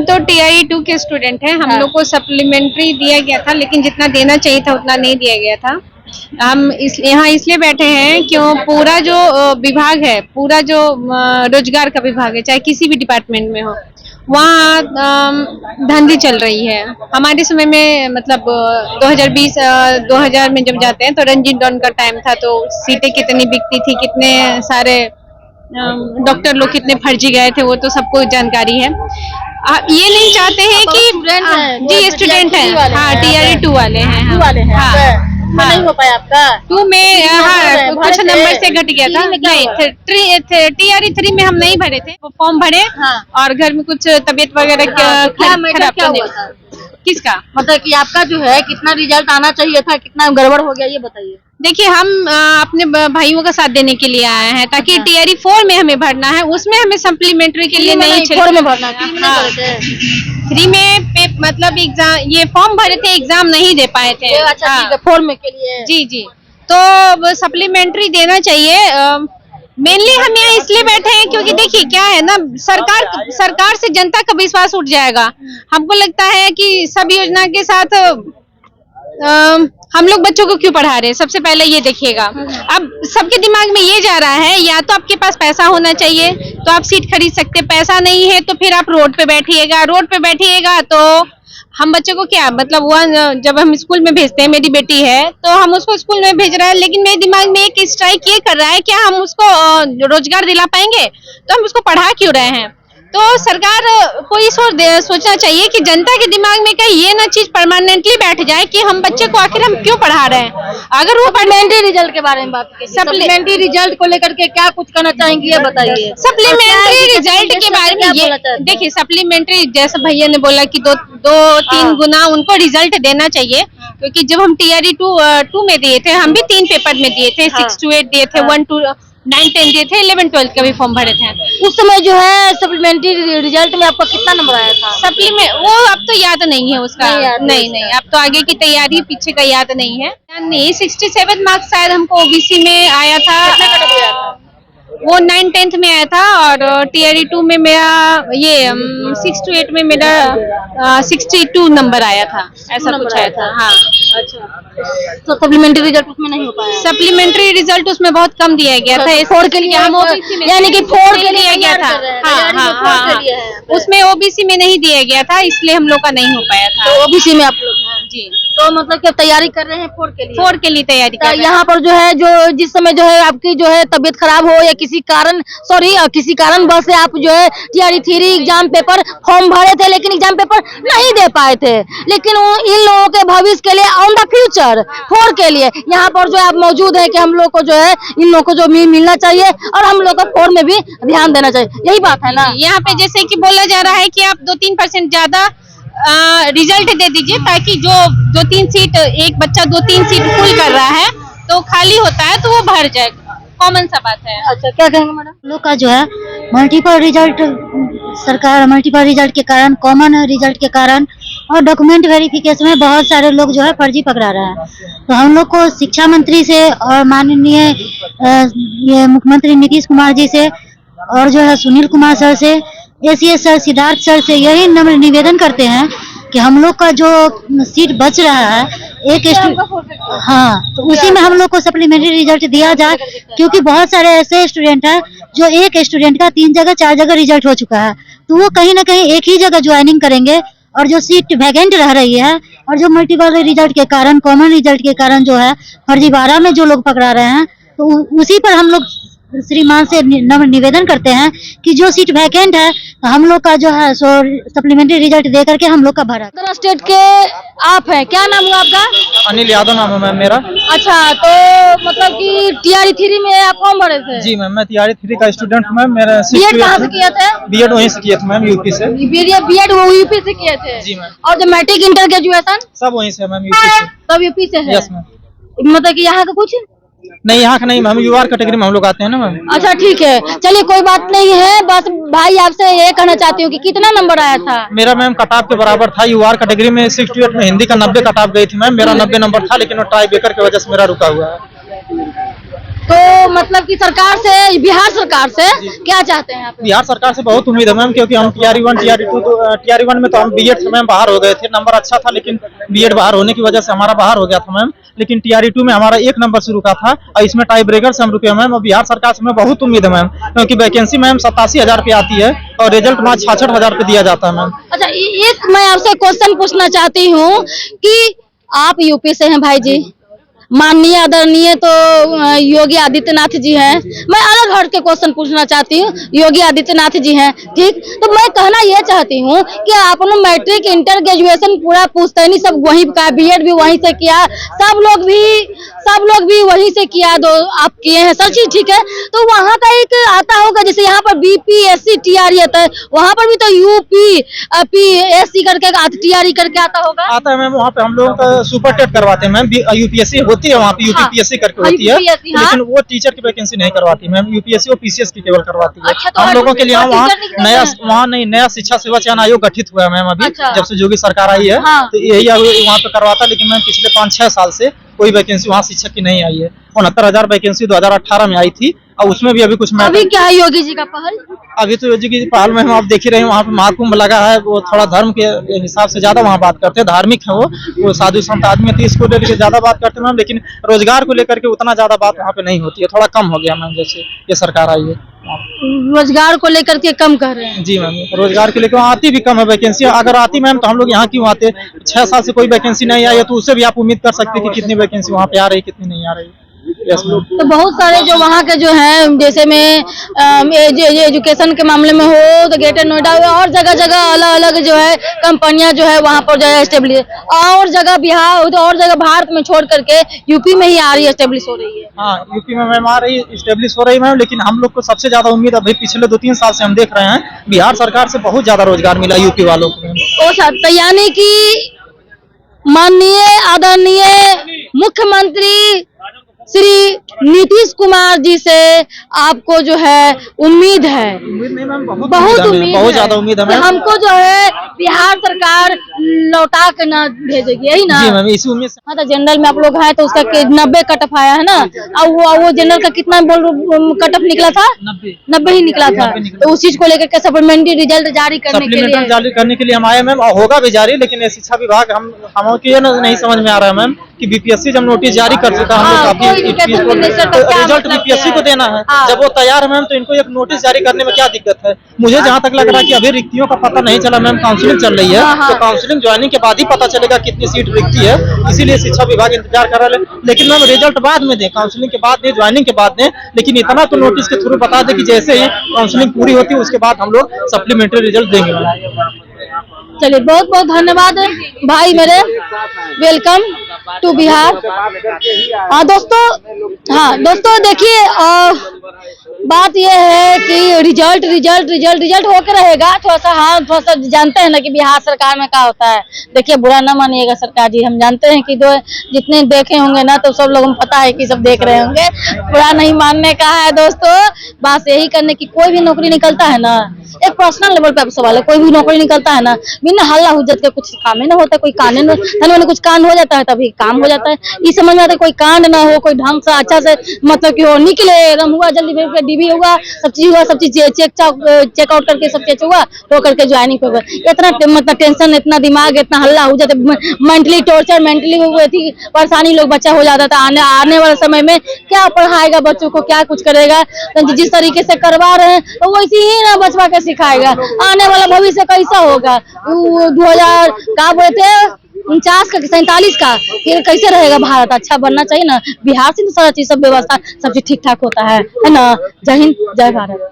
हम तो TRE 2 के स्टूडेंट हैं। हम लोग को सप्लीमेंट्री दिया गया था, लेकिन जितना देना चाहिए था उतना नहीं दिया गया था। हम यहाँ इसलिए बैठे हैं क्यों पूरा जो विभाग है, पूरा जो रोजगार का विभाग है, चाहे किसी भी डिपार्टमेंट में हो, वहाँ धांधली चल रही है। हमारे समय में मतलब 2020 में जब जाते हैं तो रंजीत डॉन का टाइम था, तो सीटें कितनी बिकती थी, कितने सारे डॉक्टर लोग कितने फर्जी गए थे, वो तो सबको जानकारी है। ये नहीं चाहते हैं कि जी स्टूडेंट है, हाँ TRE 2 वाले हैं, हाँ नहीं हो पाया आपका 2 में, हाँ कुछ नंबर से घट गया था। नहीं, TRE 3 में हम नहीं भरे थे, वो फॉर्म भरे और घर में कुछ तबीयत वगैरह खराब हुआ था। किसका मतलब कि आपका जो है कितना रिजल्ट आना चाहिए था, कितना गड़बड़ हो गया, ये बताइए। देखिए, हम अपने भाइयों का साथ देने के लिए आए हैं, ताकि TRE 4 में हमें भरना है, उसमें हमें सप्लीमेंट्री के लिए नहीं, 4 में भरना है। 3 में मतलब एग्जाम, ये फॉर्म भरे थे, एग्जाम नहीं दे पाए थे। अच्छा ठीक है, 4 में के लिए जी, तो सप्लीमेंट्री देना चाहिए। मेनली हम यहाँ इसलिए बैठे हैं क्योंकि देखिए क्या है ना, सरकार से जनता का विश्वास उठ जाएगा। हमको लगता है कि सब योजना के साथ हम लोग बच्चों को क्यों पढ़ा रहे हैं, सबसे पहले ये देखिएगा। अब सबके दिमाग में ये जा रहा है, या तो आपके पास पैसा होना चाहिए तो आप सीट खरीद सकते, पैसा नहीं है तो फिर आप रोड पे बैठिएगा। तो हम बच्चों को क्या मतलब, वो जब हम स्कूल में भेजते हैं, मेरी बेटी है तो हम उसको स्कूल में भेज रहे हैं, लेकिन मेरे दिमाग में एक स्ट्राइक ये कर रहा है, क्या हम उसको रोजगार दिला पाएंगे, तो हम उसको पढ़ा क्यों रहे हैं। तो सरकार को ये सोचना चाहिए कि जनता के दिमाग में कहीं ये ना चीज परमानेंटली बैठ जाए कि हम बच्चे को आखिर हम क्यों पढ़ा रहे हैं। अगर वो सप्लीमेंट्री रिजल्ट के बारे में बात की, सप्लीमेंट्री रिजल्ट को लेकर के क्या कुछ कहना चाहेंगे, ये बताइए। सप्लीमेंट्री रिजल्ट के बारे में ये देखिए, सप्लीमेंट्री जैसे भैया ने बोला कि 2-3 गुना उनको रिजल्ट देना चाहिए, क्योंकि जब हम TRE 2 में दिए थे, हम भी 3 पेपर में दिए थे, 6 to 8 दिए थे, 1 to 9, 10 दिए थे, 11, 12 का भी फॉर्म भरे थे। उस समय जो है सप्लीमेंट्री रिजल्ट में आपका कितना नंबर आया था? सप्लीमेंट वो अब तो याद नहीं है उसका, नहीं, अब तो आगे की तैयारी पीछे का याद नहीं है। नहीं, 67 मार्क्स शायद हमको OBC में आया था, वो 9, 10th में आया था, और TRE 2 में मेरा ये 6 to 8 में मेरा 62 नंबर आया था, ऐसा कुछ आया था। हाँ, अच्छा, तो सप्लीमेंट्री रिजल्ट उसमें नहीं हो पाया? सप्लीमेंट्री रिजल्ट उसमें बहुत कम दिया गया था, 4 के लिए हम यानी कि 4 के लिए दिया गया था। हाँ, उसमें OBC में नहीं दिया गया था, इसलिए हम लोग का नहीं हो पाया था। तो OBC में आप लोग हैं जी, तो मतलब कि तैयारी कर रहे हैं 4 के लिए? 4 के लिए तैयारी कर रहे हैं। यहाँ पर जो है, जो जिस समय जो है आपकी जो है तबीयत खराब हो या किसी कारण बस से आप जो है TRE 3 एग्जाम पेपर फॉर्म भरे थे, लेकिन एग्जाम पेपर नहीं दे पाए थे, लेकिन इन लोगों के भविष्य के लिए ऑन द फ्यूचर 4 के लिए यहाँ पर जो है आप मौजूद है कि हम लोग को जो है इन लोगों को जो मिलना चाहिए, और हम लोग को 4 में भी ध्यान देना चाहिए, यही बात है ना। यहाँ पे जैसे कि बोला जा रहा है कि आप 2-3% ज्यादा रिजल्ट दे दीजिए, ताकि जो 2-3 सीट, एक बच्चा 2-3 सीट फुल कर रहा है तो खाली होता है तो वो भर जाए, कॉमन सा बात है। अच्छा, क्या कहेंगे मैडम? लोग का जो है मल्टीपल रिजल्ट, सरकार मल्टीपल रिजल्ट के कारण, कॉमन रिजल्ट के कारण और डॉक्यूमेंट वेरिफिकेशन में बहुत सारे लोग जो है फर्जी पकड़ा रहे हैं। तो हम लोग को शिक्षा मंत्री से और माननीय ये मुख्यमंत्री नीतीश कुमार जी से और जो है सुनील कुमार सर से, ACS सर, सिद्धार्थ सर से यही नम्र निवेदन करते हैं कि हम लोग का जो सीट बच रहा है तो उसी में हम लोग को सप्लीमेंट्री रिजल्ट दिया जाए, क्योंकि बहुत सारे ऐसे स्टूडेंट हैं जो एक स्टूडेंट का 3 जगह 4 जगह रिजल्ट हो चुका है, तो वो कहीं ना कहीं एक ही जगह ज्वाइनिंग करेंगे, और जो सीट वैकेंट रह रही है और जो मल्टीपल रिजल्ट के कारण, कॉमन रिजल्ट के कारण जो है फर्जीवाड़ा में जो लोग पकड़ा रहे हैं, तो उसी पर हम लोग श्रीमान से नम्र निवेदन करते हैं कि जो सीट वैकेंट है हम लोग का जो है सो सप्लीमेंट्री रिजल्ट दे करके हम लोग का भरा। स्टेट के आप हैं, क्या नाम हुआ आपका? अनिल यादव नाम है मैम मेरा। अच्छा, तो मतलब कि TRE 3 में आप फॉर्म भरे थे? जी मैम, मैं TRE 3 का स्टूडेंट हूँ मैम। मेरा बीएड कहाँ से किया था? बीएड वहीं से किया था मैम, यूपी से। बीएड वो यूपी से किए थे? जी मैम। और जो मैट्रिक इंटर ग्रेजुएशन सब वहीं से मैम, यूपी से। सब यूपी से है? Yes ma'am. मतलब कि यहाँ का कुछ नहीं, यहाँ का नहीं मैम, UR कैटेगरी में हम लोग आते हैं ना मैम। अच्छा ठीक है, चलिए कोई बात नहीं है। बस भाई आपसे ये कहना चाहती हूँ कि कितना नंबर आया था? मेरा मैम कटाप के बराबर था, UR कैटेगरी में 68 में हिंदी का 90 कटाप गई थी मैम। मेरा 90 नंबर था, लेकिन वो ट्राई बेकर की वजह से मेरा रुका हुआ है। तो मतलब कि सरकार से, बिहार सरकार से क्या चाहते हैं आप? बिहार सरकार से बहुत उम्मीद है मैम, क्योंकि हम टीआरई 1 टीआरई 2 टीआरई 1 में तो हम बीएड से मैम बाहर हो गए थे, नंबर अच्छा था, लेकिन बीएड बाहर होने की वजह से हमारा बाहर हो गया था मैम। लेकिन टीआरई 2 में हमारा 1 नंबर से रुका था और इसमें टाई ब्रेकर से हम रुके मैम। और बिहार सरकार से हमें बहुत उम्मीद है मैम, क्योंकि वैकेंसी मैम 87,000 रुपये आती है और रिजल्ट वहाँ 66,000 रुपये दिया जाता है मैम। अच्छा, एक मैं आपसे क्वेश्चन पूछना चाहती हूँ कि आप यूपी से हैं भाई जी, माननीय आदरणीय तो योगी आदित्यनाथ जी हैं। मैं अलग हट के क्वेश्चन पूछना चाहती हूँ, योगी आदित्यनाथ जी हैं, ठीक? तो मैं कहना ये चाहती हूँ कि आपने मैट्रिक, इंटर, ग्रेजुएशन पूरा पुश्तैनी सब वहीं का, बीएड भी वहीं से किया, सब लोग भी वहीं से किया, दो आप किए हैं, सब चीज ठीक है। तो वहाँ का एक आता होगा, जैसे यहाँ पर बीपीएससी टीआरई आता है, वहाँ पर भी तो यूपीएससी करके टीआरई करके आता होगा। आता है मैम, वहाँ पे हम लोग सुपर टेट करवाते हैं मैम, यूपीएससी होती है वहाँ पे, यूपीपीएससी करके होती है, लेकिन वो टीचर की वैकेंसी नहीं करवाती मैम, यूपीएससी और पीसीएस की केवल करवाती है। अच्छा, तो हम लोगों के लिए वहाँ नया शिक्षा सेवा चयन आयोग गठित हुआ है मैम अभी, जब से योगी सरकार आई है, तो यही वहाँ पे करवाता। लेकिन मैम पिछले 5-6 साल से कोई वैकेंसी वहाँ शिक्षक की नहीं आई है। 69,000 वैकेंसी 2018 में आई थी, और उसमें भी अभी कुछ अभी क्या है योगी जी का पहल? अभी तो योगी की पहल में हम आप देख ही रहे हैं, वहाँ पे महाकुंभ लगा है, वो थोड़ा धर्म के हिसाब से ज्यादा वहाँ बात करते हैं, धार्मिक है वो साधु संत आदमी है, इसको लेकर ज्यादा बात करते हैं मैम। लेकिन रोजगार को लेकर के उतना ज्यादा बात वहाँ पे नहीं होती है, थोड़ा कम हो गया मैम जैसे ये सरकार आई है। रोजगार को लेकर के कम कर रहे हैं? जी मैम, रोजगार के लेकर आती भी कम है वैकेंसी। अगर आती मैम तो हम लोग यहाँ क्यों आते? 6 साल से कोई वैकेंसी नहीं आई है, तो उससे भी आप उम्मीद कर सकते हैं कि कितनी वैकेंसी वहाँ पे आ रही, कितनी नहीं आ रही। तो बहुत सारे जो वहाँ के जो हैं, जैसे में एजुकेशन के मामले में हो तो ग्रेटर नोएडा और जगह अलग अलग जो है कंपनियां जो है वहाँ पर जो है एस्टेब्लिश, और जगह बिहार तो और जगह भारत में छोड़ करके यूपी में ही आ रही है, एस्टेब्लिश हो रही है। हाँ, यूपी में मैम आ रही है, एस्टेब्लिश हो रही है मैम। लेकिन हम लोग को सबसे ज्यादा उम्मीद अभी पिछले 2-3 साल से हम देख रहे हैं, बिहार सरकार से बहुत ज्यादा रोजगार मिला यूपी वालों को। तो यानी कि माननीय आदरणीय मुख्यमंत्री श्री नीतीश कुमार जी से आपको जो है उम्मीद है? उम्मीद नहीं मैम, बहुत उम्मीद, बहुत ज्यादा उम्मीद है मैम। हमको जो है बिहार सरकार लौटा के ना भेजेगी, यही ना? जी मैम, इसी उम्मीद से। हाँ, तो जनरल में आप लोग हैं तो उसका 90 कटअप आया है ना, और वो जनरल का कितना कटअप निकला था? 90 ही निकला था। तो उस चीज को लेकर के सप्लीमेंट्री रिजल्ट जारी करने के लिए हम आए मैम, और होगा भी जारी। लेकिन शिक्षा विभाग हमको ये नहीं समझ में आ रहा है मैम कि बीपीएससी जब नोटिस जारी कर चुका है, हम लोग रिजल्ट बीपीएससी को देना है, जब वो तैयार है मैम, तो इनको एक नोटिस जारी करने में क्या दिक्कत है? मुझे जहाँ तक लग रहा है कि अभी रिक्तियों का पता नहीं चला मैम, काउंसलिंग चल रही है, तो काउंसलिंग ज्वाइनिंग के बाद ही पता चलेगा कितनी सीट रिक्ति है। इसीलिए शिक्षा विभाग इंतजार कर रहा है। लेकिन मैम रिजल्ट बाद में दे, काउंसलिंग के बाद दे, ज्वाइनिंग के बाद दे, लेकिन इतना तो नोटिस के थ्रू बता दे कि जैसे ही काउंसलिंग पूरी होती है उसके बाद हम लोग सप्लीमेंट्री रिजल्ट देंगे। चलिए, बहुत बहुत धन्यवाद भाई मेरे, वेलकम टू बिहार। हाँ दोस्तों देखिए, बात यह है कि रिजल्ट होकर रहेगा। थोड़ा सा जानते हैं ना कि बिहार सरकार में क्या होता है। देखिए, बुरा ना मानिएगा सरकार जी, हम जानते हैं कि जितने देखे होंगे ना, तो सब लोगों को पता है कि सब देख रहे होंगे, बुरा नहीं मानने का है दोस्तों। बस यही करने की, कोई भी नौकरी निकलता है ना, एक पर्सनल लेवल पे सवाल है, कोई भी नौकरी निकलता है ना, बिना हल्ला हुज्जत के कुछ काम ना होता है। कोई कांड में कुछ कांड हो जाता है तभी काम हो जाता है। इस समझ में आता है कोई कांड ना हो, कोई ढंग से अच्छा से मतलब कि वो निकले, एकदम हुआ जल्दी डीबी हुआ, सब चीज चेकआउट करके सब चेक हुआ, तो करके ज्वाइनिंग पे इतना मतलब टेंशन, इतना दिमाग, इतना हल्ला हो जाता है, मेंटली टॉर्चर, मेंटली परेशानी लोग बच्चा हो जाता था। आने वाले समय में क्या पढ़ाएगा बच्चों को, क्या कुछ करेगा? जिस तरीके से करवा रहे हैं तो वैसे ही ना बचवा के सिखाएगा। आने वाला भविष्य कैसा होगा? 2000 का बोले थे 49 का 47 का, फिर कैसे रहेगा भारत? अच्छा बनना चाहिए ना। बिहार से तो सारा चीज, सब व्यवस्था, सब चीज ठीक ठाक होता है ना। जय हिंद, जय भारत।